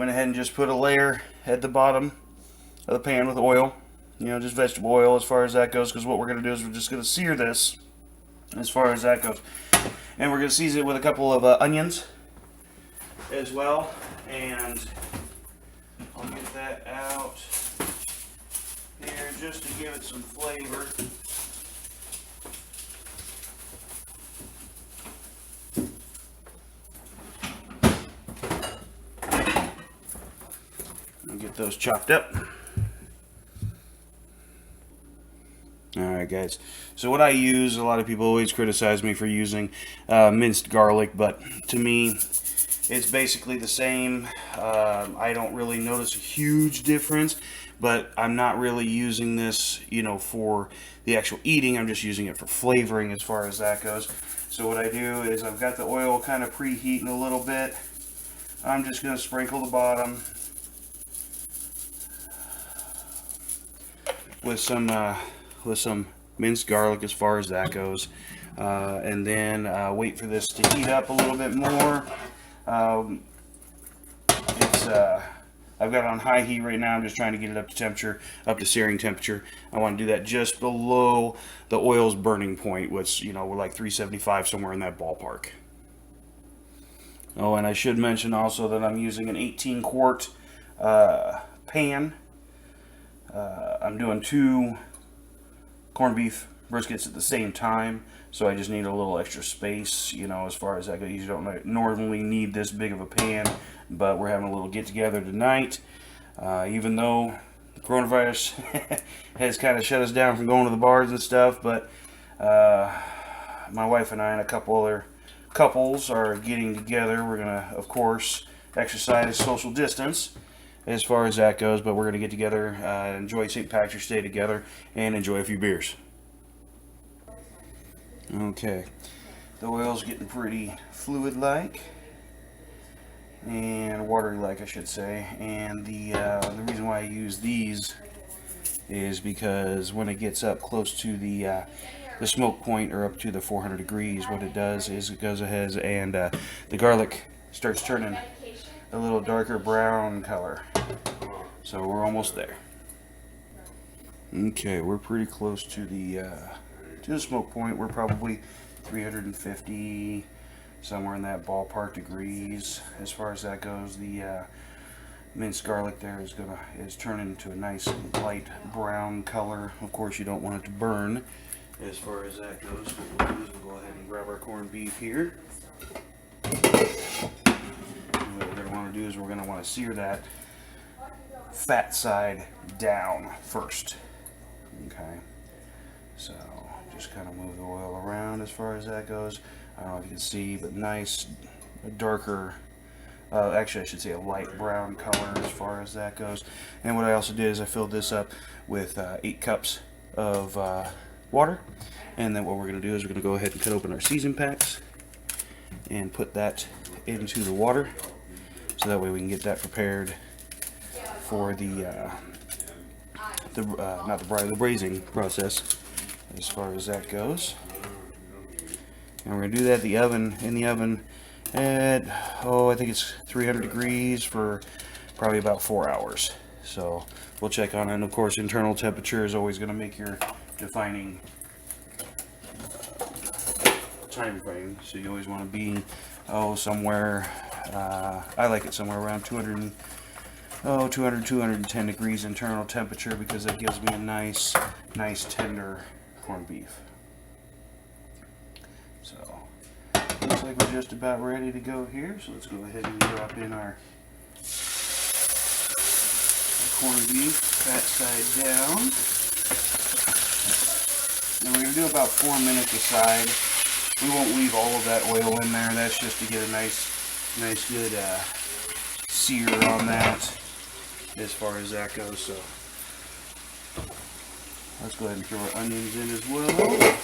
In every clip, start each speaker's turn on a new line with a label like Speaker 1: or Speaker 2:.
Speaker 1: went ahead and just put a layer at the bottom of the pan with oil. You know, just vegetable oil as far as that goes, because what we're going to do is we're just going to sear this as far as that goes. And we're going to season it with a couple of onions as well. And I'll get that out here just to give it some flavor. I'll get those chopped up. Alright guys, so what I use, a lot of people always criticize me for using minced garlic, but to me it's basically the same. I don't really notice a huge difference, but I'm not really using this, you know, for the actual eating. I'm just using it for flavoring as far as that goes. So what I do is I've got the oil kind of preheating a little bit. I'm just going to sprinkle the bottom with some minced garlic as far as that goes, and then wait for this to heat up a little bit more. I've got it on high heat right now. I'm just trying to get it up to temperature, up to searing temperature. I want to do that just below the oil's burning point, which, you know, we're like 375, somewhere in that ballpark. Oh, and I should mention also that I'm using an 18 quart pan. I'm doing 2 corned beef briskets at the same time, so I just need a little extra space, you know, as far as that goes. You don't normally need this big of a pan, but we're having a little get together tonight. Even though the coronavirus has kind of shut us down from going to the bars and stuff, but my wife and I and a couple other couples are getting together. We're gonna, of course, exercise social distance as far as that goes, but we're going to get together, enjoy St. Patrick's Day together, and enjoy a few beers. Okay, the oil's getting pretty fluid-like, and watery-like, I should say, and the reason why I use these is because when it gets up close to the smoke point, or up to the 400 degrees, what it does is it goes ahead and the garlic starts turning a little darker brown color. So we're almost there. Okay, we're pretty close to the smoke point. We're probably 350, somewhere in that ballpark degrees as far as that goes. The minced garlic there is turning into a nice light brown color. Of course, you don't want it to burn as far as that goes. What we'll do is we'll go ahead and grab our corned beef here. What we're going to want to do is we're going to want to sear that fat side down first. Okay, so just kind of move the oil around as far as that goes. I don't know if you can see, but nice, darker, actually I should say a light brown color as far as that goes. And what I also did is I filled this up with 8 cups of water. And then what we're going to do is we're going to go ahead and cut open our season packs and put that into the water, so that way we can get that prepared for the braising process as far as that goes. And we're going to do that in the oven at, I think it's 300 degrees for probably about 4 hours. So we'll check on it. And of course, internal temperature is always going to make your defining time frame. So you always want to be somewhere, I like it somewhere around 200, 210 degrees internal temperature, because that gives me a nice tender corned beef. So looks like we're just about ready to go here. So let's go ahead and drop in our corned beef, fat side down. And we're going to do about 4 minutes aside. We won't leave all of that oil in there. That's just to get a nice good sear on that as far as that goes. So let's go ahead and throw our onions in as well.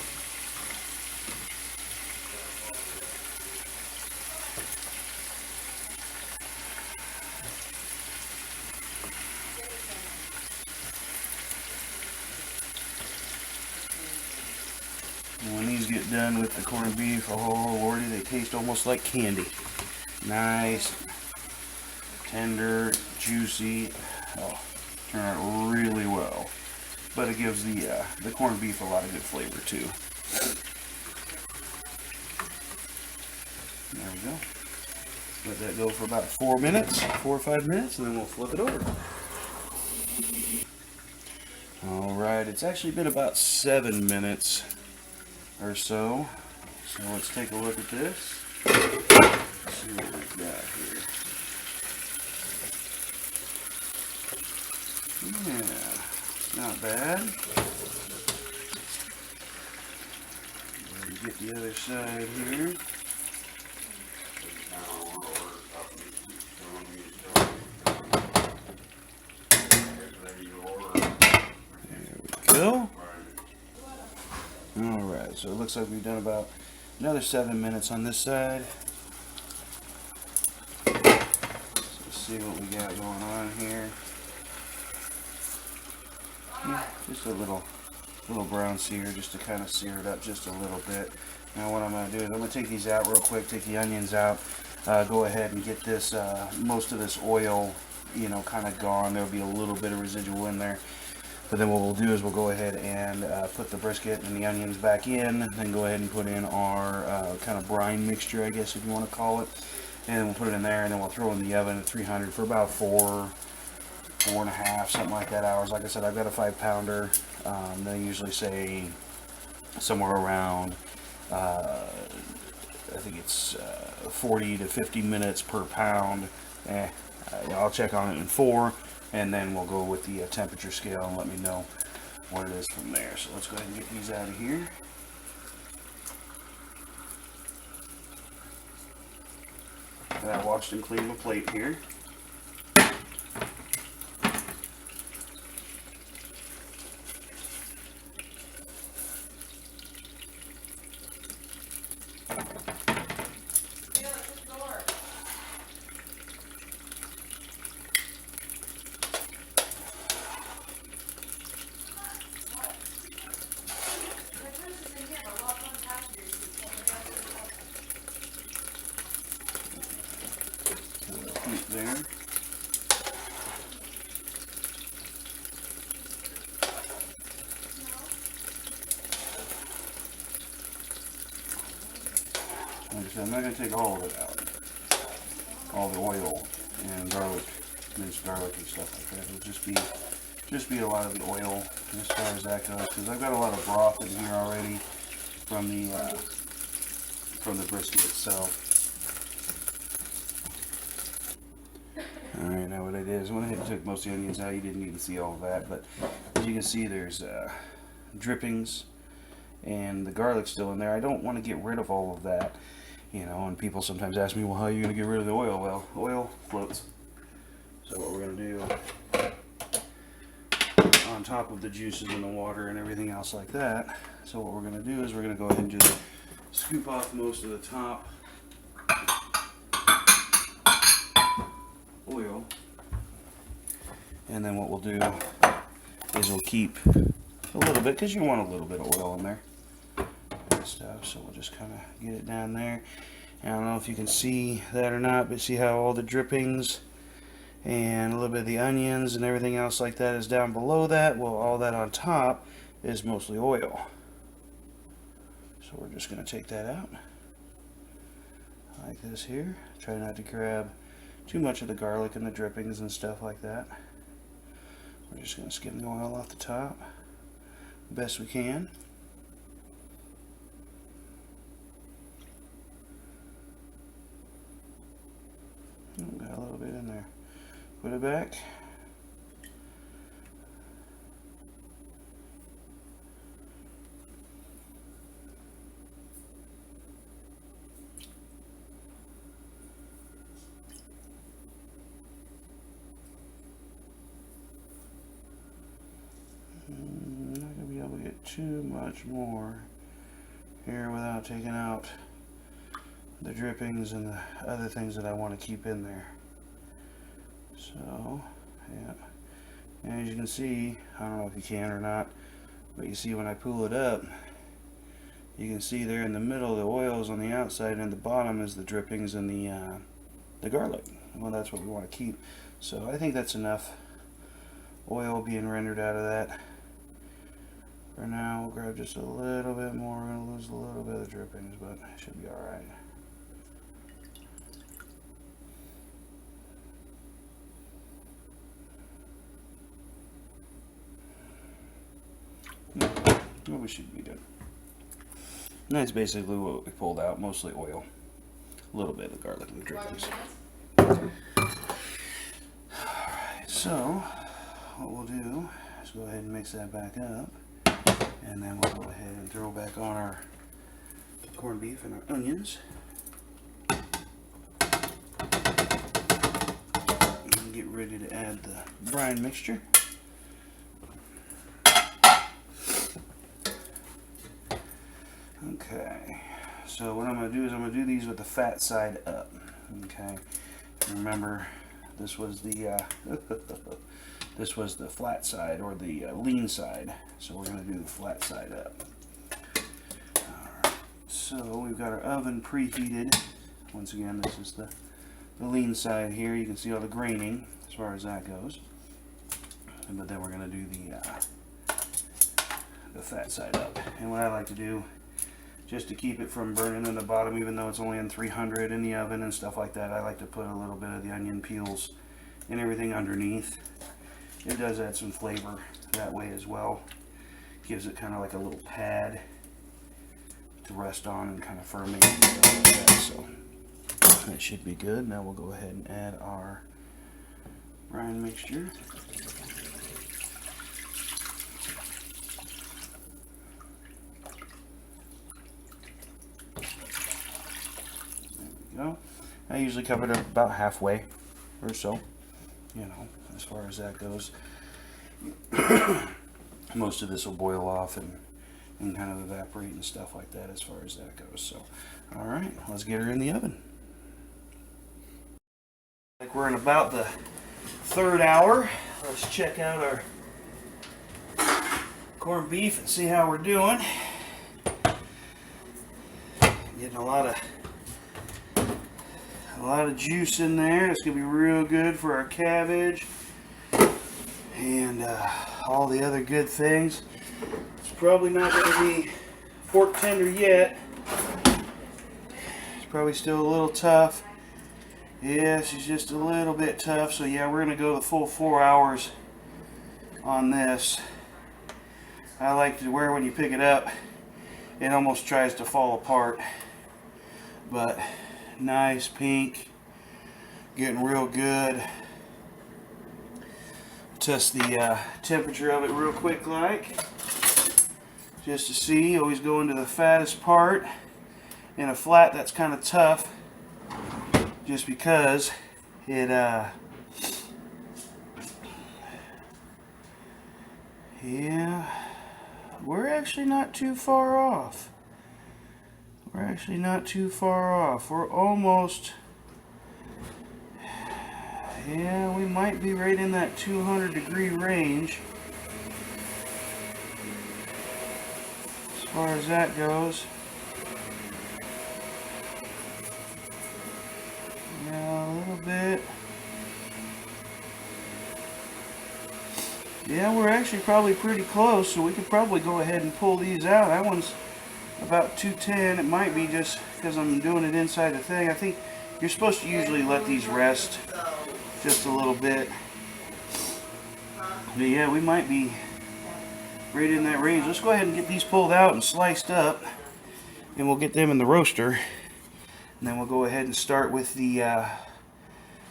Speaker 1: When these get done with the corned beef, oh lordy, they taste almost like candy. Nice, tender, juicy. Oh, turn out really well. But it gives the corned beef a lot of good flavor too. There we go. Let that go for about 4 minutes, 4 or 5 minutes, and then we'll flip it over. Alright, it's actually been about 7 minutes or so. So let's take a look at this. Let's see what we've got here. Yeah, not bad. Get the other side here. Go. Alright, so it looks like we've done about another 7 minutes on this side. So let's see what we got going on here. Yeah, just a little brown sear just to kind of sear it up just a little bit. Now what I'm going to do is I'm going to take these out real quick, take the onions out, go ahead and get this, most of this oil, you know, kind of gone. There'll be a little bit of residual in there. But then what we'll do is we'll go ahead and put the brisket and the onions back in, then go ahead and put in our kind of brine mixture, I guess if you want to call it. And then we'll put it in there, and then we'll throw it in the oven at 300 for about 4.5, something like that hours. Like I said, I've got a 5-pounder. They usually say somewhere around, I think it's 40 to 50 minutes per pound. I'll check on it in 4. And then we'll go with the temperature scale and let me know what it is from there. So let's go ahead and get these out of here. I washed and cleaned my plate here. There. Like I said, I'm not going to take all of it out. All the oil and garlic, minced garlic and stuff like that. It'll just be a lot of the oil as far as that goes, because I've got a lot of broth in here already from the brisket itself. Alright, now what I did is I went ahead and took most of the onions out. You didn't need to see all of that, but as you can see, there's drippings and the garlic's still in there. I don't want to get rid of all of that, you know, and people sometimes ask me, well, how are you going to get rid of the oil? Well, oil floats. So what we're going to do, on top of the juices and the water and everything else like that, so what we're going to do is we're going to go ahead and just scoop off most of the top oil, and then what we'll do is we'll keep a little bit, because you want a little bit of oil in there and stuff, so we'll just kind of get it down there. And I don't know if you can see that or not, but see how all the drippings and a little bit of the onions and everything else like that is down below that? Well, all that on top is mostly oil. So we're just going to take that out like this here. Try not to grab too much of the garlic and the drippings and stuff like that. We're just going to skim the oil off the top best we can. Got a little bit in there. Put it back. Not going to be able to get too much more here without taking out the drippings and the other things that I want to keep in there. So, yeah. And as you can see, I don't know if you can or not, but you see when I pull it up, you can see there in the middle the oil is on the outside, and the bottom is the drippings and the garlic. well, that's what we want to keep. So I think that's enough oil being rendered out of that. For now, we'll grab just a little bit more. We're going to lose a little bit of the drippings, but it should be alright. Well, we should be good. And that's basically what we pulled out, mostly oil. A little bit of garlic and the drippings. Alright, so what we'll do is go ahead and mix that back up. And then we'll go ahead and throw back on our corned beef and our onions. And get ready to add the brine mixture. Okay, so what I'm going to do is I'm going to do these with the fat side up. Okay, remember this was the this was the flat side, or the lean side, so we're going to do the flat side up. Alright, so we've got our oven preheated. Once again, this is the lean side here. You can see all the graining as far as that goes. But then we're going to do the fat side up. And what I like to do, just to keep it from burning in the bottom, even though it's only in 300 in the oven and stuff like that, I like to put a little bit of the onion peels and everything underneath. It does add some flavor that way as well. Gives it kind of like a little pad to rest on and kind of ferment and stuff like that. So that should be good. Now we'll go ahead and add our brine mixture. Go. I usually cover it up about halfway or so, you know, as far as that goes. Most of this will boil off and kind of evaporate and stuff like that as far as that goes. So, alright, let's get her in the oven. Like we're in about the 3rd hour. Let's check out our corned beef and see how we're doing. Getting a lot of juice in there. It's gonna be real good for our cabbage and all the other good things. It's probably not gonna be fork tender yet. It's probably still a little tough. Yeah, she's just a little bit tough. So yeah, we're gonna go the full 4 hours on this. I like to where when you pick it up, it almost tries to fall apart. But nice pink, getting real good. Test the temperature of it real quick, like just to see. Always go into the fattest part. In a flat, that's kind of tough, just because it yeah, we're actually not too far off. We're actually not too far off. We're almost, yeah, we might be right in that 200-degree range as far as that goes. Yeah, a little bit. Yeah, we're actually probably pretty close, so we could probably go ahead and pull these out. That one's about 210. It might be just because I'm doing it inside the thing. I think you're supposed to usually let these rest just a little bit. But yeah, we might be right in that range. Let's go ahead and get these pulled out and sliced up, and we'll get them in the roaster. And then we'll go ahead and start with the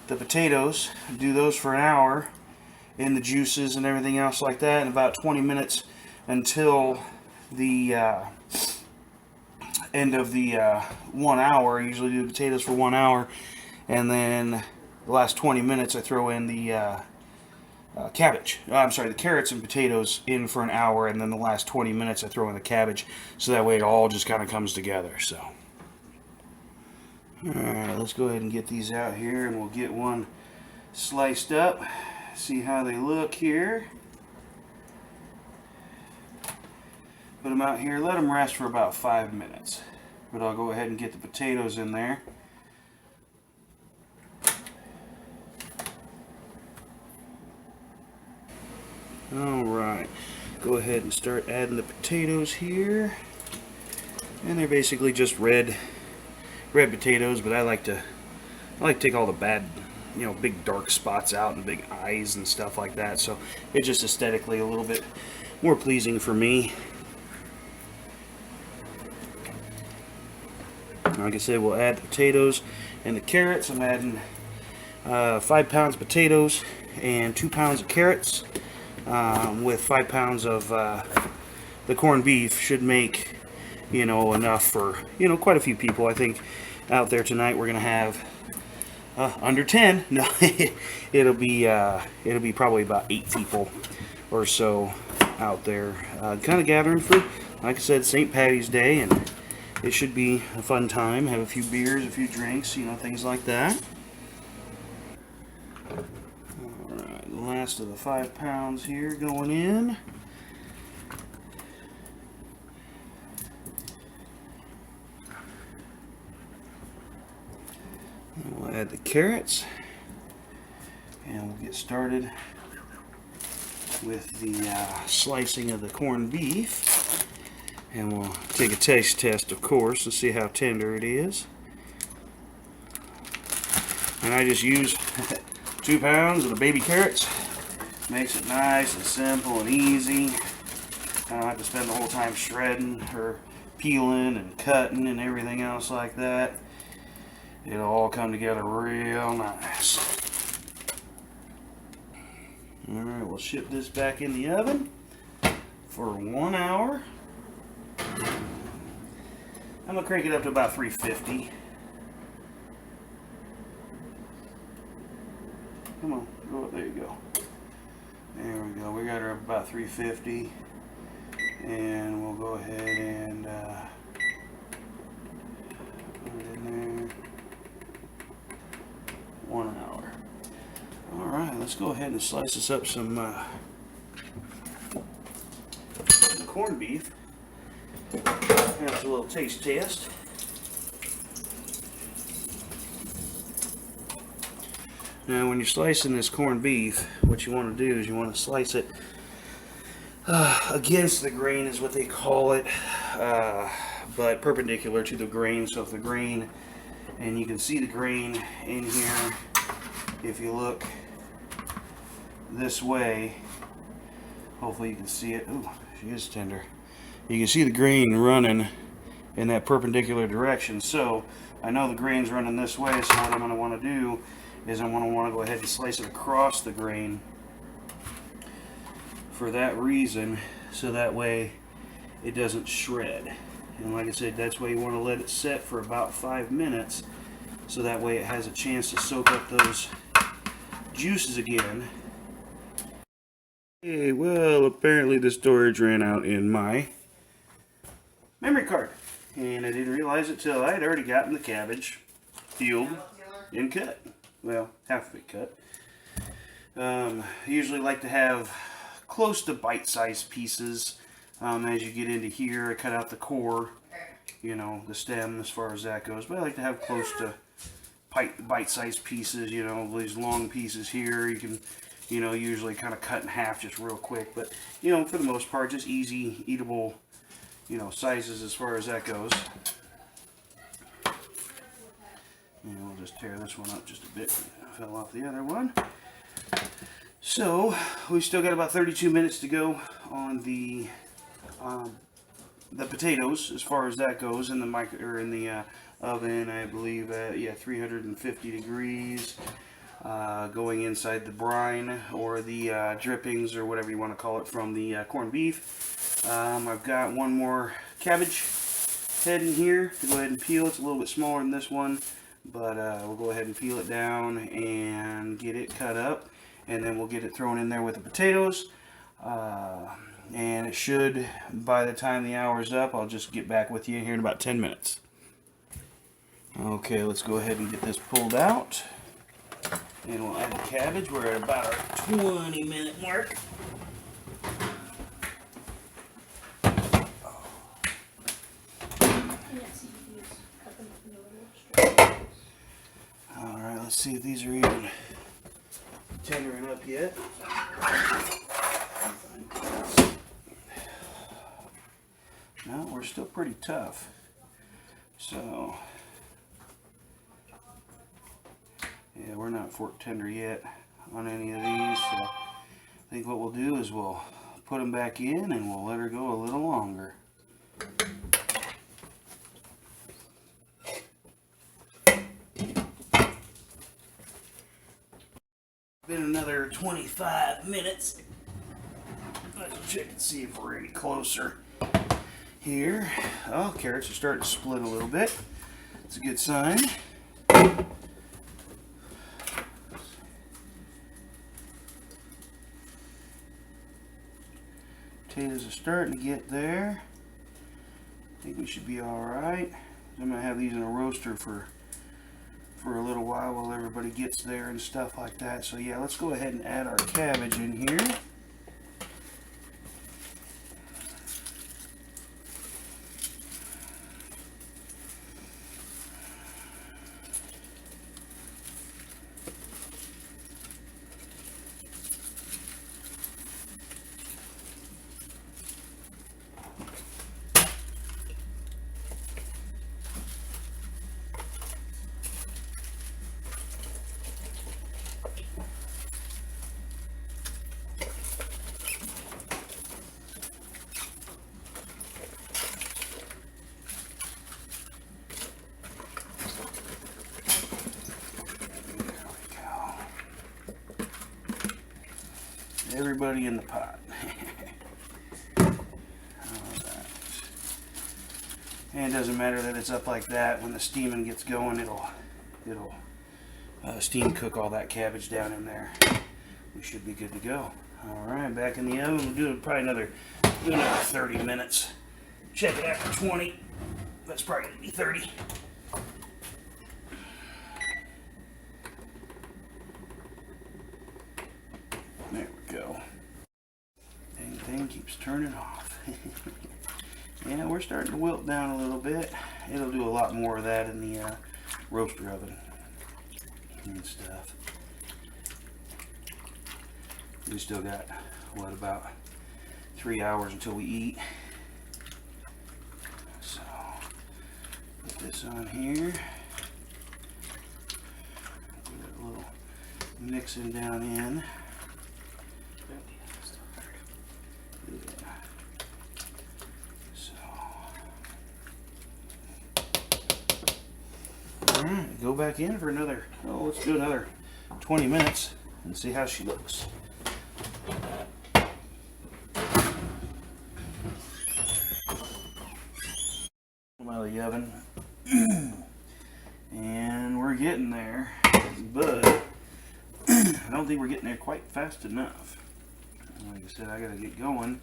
Speaker 1: potatoes. Do those for an hour in the juices and everything else like that, in about 20 minutes until the end of the 1 hour. I usually do the potatoes for 1 hour, and then the last 20 minutes I throw in the cabbage. I'm sorry, the carrots and potatoes in for an hour, and then the last 20 minutes I throw in the cabbage, so that way it all just kind of comes together. So, alright, let's go ahead and get these out here, and we'll get one sliced up. See how they look here. Put them out here, let them rest for about 5 minutes. But I'll go ahead and get the potatoes in there. Alright, go ahead and start adding the potatoes here. And they're basically just red potatoes, but I like to take all the bad, big dark spots out and big eyes and stuff like that. So it's just aesthetically a little bit more pleasing for me. Like I said, we'll add the potatoes and the carrots. I'm adding 5 pounds of potatoes and 2 pounds of carrots with 5 pounds of the corned beef. Should make enough for quite a few people. I think out there tonight we're gonna have under 10. No, it'll be probably about 8 people or so out there kind of gathering for, like I said, St. Patty's Day, and it should be a fun time. Have a few beers, a few drinks, things like that. Alright, the last of the 5 pounds here going in. And we'll add the carrots. And we'll get started with the slicing of the corned beef. And we'll take a taste test, of course, to see how tender it is. And I just use 2 pounds of the baby carrots. Makes it nice and simple and easy. I don't have to spend the whole time shredding or peeling and cutting and everything else like that. It'll all come together real nice. Alright, we'll ship this back in the oven for 1 hour. I'm going to crank it up to about 350. Come on, go up, there you go. There we go, we got her up about 350. And we'll go ahead and put it in there. 1 hour. Alright, let's go ahead and slice us up some corned beef. Have a little taste test. Now, when you're slicing this corned beef, what you want to do is you want to slice it against the grain, is what they call it, but perpendicular to the grain. So if the grain, and you can see the grain in here, if you look this way, hopefully you can see it. Ooh, she is tender. You can see the grain running in that perpendicular direction. So I know the grain's running this way, so what I'm going to want to do is I'm going to want to go ahead and slice it across the grain for that reason, so that way it doesn't shred. And like I said, that's why you want to let it set for about 5 minutes, so that way it has a chance to soak up those juices again. Okay, well, apparently the storage ran out in my memory card, and I didn't realize it till I had already gotten the cabbage peeled and cut. Well, half of it cut. I usually like to have close to bite-sized pieces. As you get into here, I cut out the core, the stem as far as that goes, but I like to have close to bite-sized pieces. These long pieces here you can usually kind of cut in half just real quick, but for the most part just easy eatable sizes as far as that goes. And we'll just tear this one up just a bit. Fell off the other one. So we still got about 32 minutes to go on the potatoes as far as that goes in the oven. I believe at 350 degrees. Going inside the brine or the drippings or whatever you want to call it from the corned beef. I've got one more cabbage head in here to go ahead and peel. It's a little bit smaller than this one, but we'll go ahead and peel it down and get it cut up, and then we'll get it thrown in there with the potatoes. And it should, by the time the hour's up, I'll just get back with you here in about 10 minutes. Okay, let's go ahead and get this pulled out. And we'll add the cabbage. We're at about our 20-minute mark. Alright, let's see if these are even tendering up yet. still pretty tough. So, yeah, we're not fork tender yet on any of these. So I think what we'll do is we'll put them back in and we'll let her go a little longer. Been another 25 minutes. Let's check and see if we're any closer here. Oh, carrots are starting to split a little bit. It's a good sign. Potatoes are starting to get there. I think we should be alright. I'm going to have these in a roaster for a little while everybody gets there and stuff like that. So yeah, let's go ahead and add our cabbage in here. Everybody in the pot. And it doesn't matter that it's up like that. When the steaming gets going, it'll steam cook all that cabbage down in there. We should be good to go. All right, back in the oven. We'll do probably another 30 minutes. Check it after 20. That's probably gonna be 30. There we go. Dang thing keeps turning off. Yeah, we're starting to wilt down a little bit. It'll do a lot more of that in the roaster oven and stuff. We still got, what, about 3 hours until we eat. So, put this on here. Put a little mixing down in. Alright, go back in for another, let's do another 20 minutes and see how she looks. Come out of the oven. And we're getting there, but I don't think we're getting there quite fast enough. Like I said, I gotta get going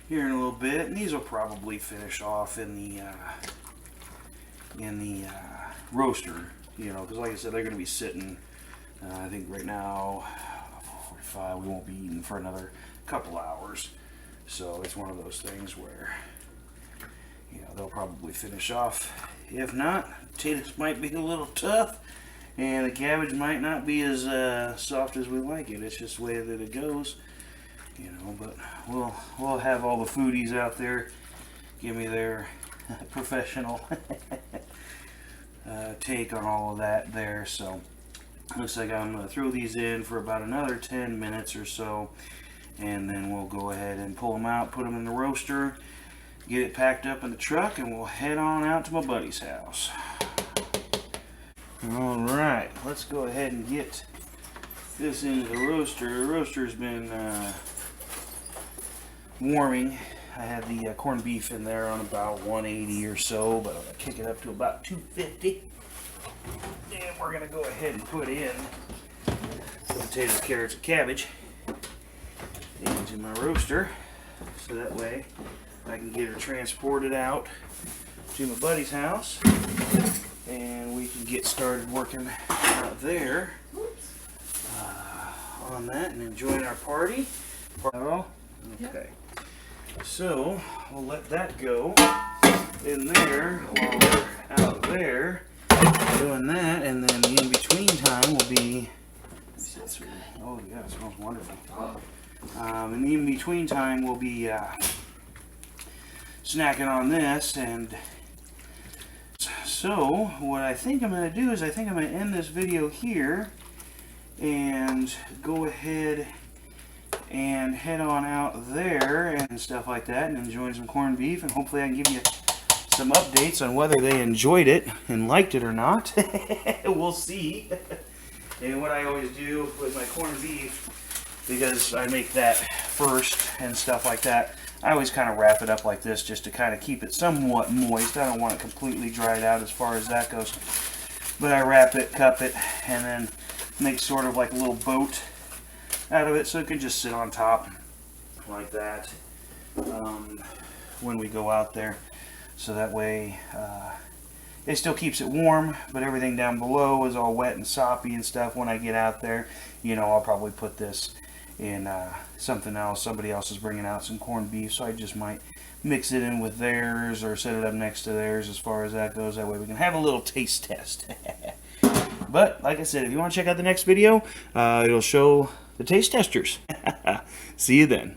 Speaker 1: here in a little bit, and these will probably finish off in the roaster, you know, because like I said, they're going to be sitting, I think right now, 4:45, we won't be eating for another couple hours. So it's one of those things where, you know, they'll probably finish off. If not, potatoes might be a little tough, and the cabbage might not be as soft as we like it. It's just the way that it goes, you know, but we'll have all the foodies out there give me their professional take on all of that there. So looks like I'm going to throw these in for about another 10 minutes or so, and then we'll go ahead and pull them out, put them in the roaster, get it packed up in the truck, and we'll head on out to my buddy's house. Alright, let's go ahead and get this into the roaster. The roaster's been warming. I had the corned beef in there on about 180 or so, but I'm going to kick it up to about 250. And we're going to go ahead and put in the potatoes, carrots, and cabbage into my roaster, so that way I can get her transported out to my buddy's house, and we can get started working out there on that and enjoying our party. Okay. So we'll let that go in there while we're out there doing that, and then the in-between time will be, oh yeah, it smells wonderful. In the in-between time we'll be snacking on this. And so what I think I'm going to do is I think I'm going to end this video here and go ahead and head on out there and stuff like that and enjoying some corned beef, and hopefully I can give you some updates on whether they enjoyed it and liked it or not. We'll see. And what I always do with my corned beef, because I make that first and stuff like that, I always kind of wrap it up like this just to kind of keep it somewhat moist. I don't want it completely dried out as far as that goes. But I wrap it, cup it, and then make sort of like a little boat out of it so it can just sit on top like that when we go out there. So that way it still keeps it warm, but everything down below is all wet and soppy and stuff. When I get out there, you know, I'll probably put this in something else. Somebody else is bringing out some corned beef, so I just might mix it in with theirs or set it up next to theirs as far as that goes. That way we can have a little taste test. But like I said, if you want to check out the next video, it'll show the taste testers. See you then.